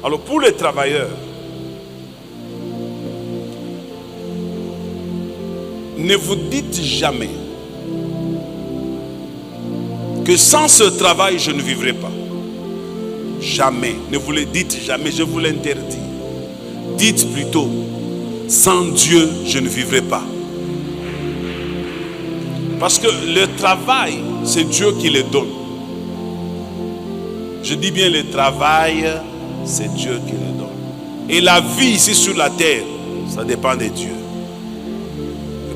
Alors pour les travailleurs, ne vous dites jamais que sans ce travail, je ne vivrai pas. Jamais. Ne vous le dites jamais, je vous l'interdis. Dites plutôt, sans Dieu, je ne vivrai pas. Parce que le travail, c'est Dieu qui le donne. Je dis bien le travail, c'est Dieu qui le donne. Et la vie ici sur la terre, ça dépend de Dieu.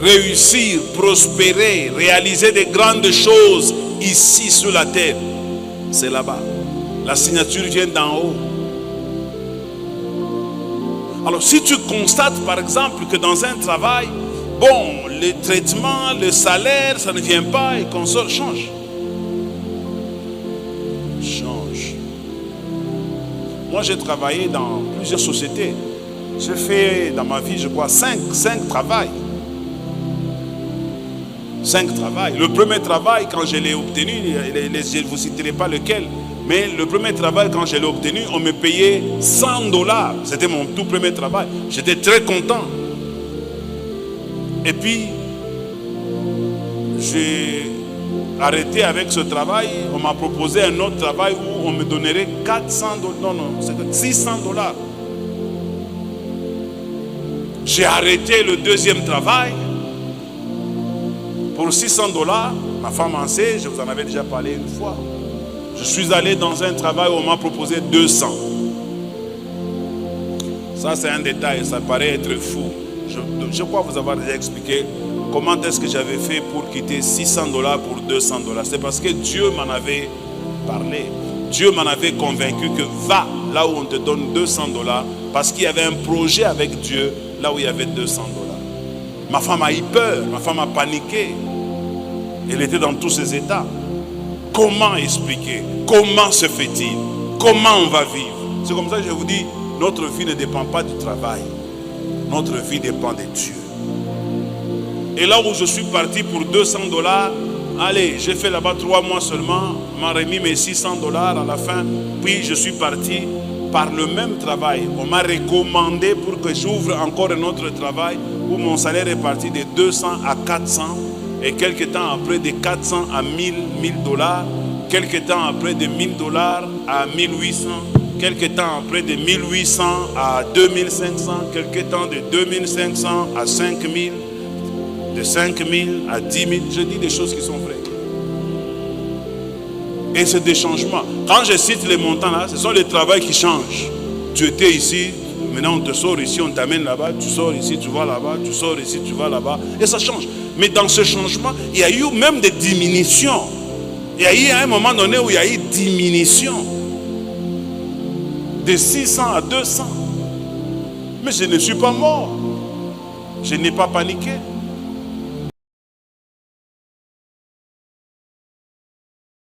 Réussir, prospérer, réaliser de grandes choses ici sur la terre, c'est là-bas. La signature vient d'en haut. Alors si tu constates par exemple que dans un travail, bon, le traitement, le salaire, ça ne vient pas et qu'on sort, change. Change. Moi j'ai travaillé dans plusieurs sociétés. J'ai fait dans ma vie, je crois, 5 travails. 5 travails. Le premier travail, quand je l'ai obtenu, je ne vous citerai pas lequel, mais le premier travail, quand je l'ai obtenu, on me payait $100. C'était mon tout premier travail. J'étais très content. Et puis, j'ai arrêté avec ce travail. On m'a proposé un autre travail où on me donnerait $400. Non, c'est $600. J'ai arrêté le deuxième travail. Pour $600, ma femme en sait, je vous en avais déjà parlé une fois. Je suis allé dans un travail où on m'a proposé 200. Ça c'est un détail, ça paraît être fou. Je crois vous avoir déjà expliqué comment est-ce que j'avais fait pour quitter $600 pour $200. C'est parce que Dieu m'en avait parlé. Dieu m'en avait convaincu que va là où on te donne $200 parce qu'il y avait un projet avec Dieu là où il y avait $200. Ma femme a eu peur, ma femme a paniqué. Elle était dans tous ses états. Comment expliquer? Comment se fait-il? Comment on va vivre? C'est comme ça que je vous dis, notre vie ne dépend pas du travail. Notre vie dépend de Dieu. Et là où je suis parti pour $200, allez, j'ai fait là-bas 3 mois seulement, on m'a remis mes $600 à la fin, puis je suis parti par le même travail. On m'a recommandé pour que j'ouvre encore un autre travail où mon salaire est parti de 200 à 400 et quelques temps après de 400 à 1000 $, quelques temps après de $1000 à 1800, quelques temps après de 1800 à 2500, quelques temps de 2500 à 5000, de 5000 à 10 000. Je dis des choses qui sont vraies. Et c'est des changements. Quand je cite les montants là, ce sont les travails qui changent. Tu étais ici, maintenant on te sort ici, on t'amène là-bas, tu sors ici, tu vas là-bas, tu sors ici, tu vas là-bas, et ça change. Mais dans ce changement, il y a eu même des diminutions. Il y a eu un moment donné où il y a eu diminution de 600 à 200. Mais je ne suis pas mort. Je n'ai pas paniqué.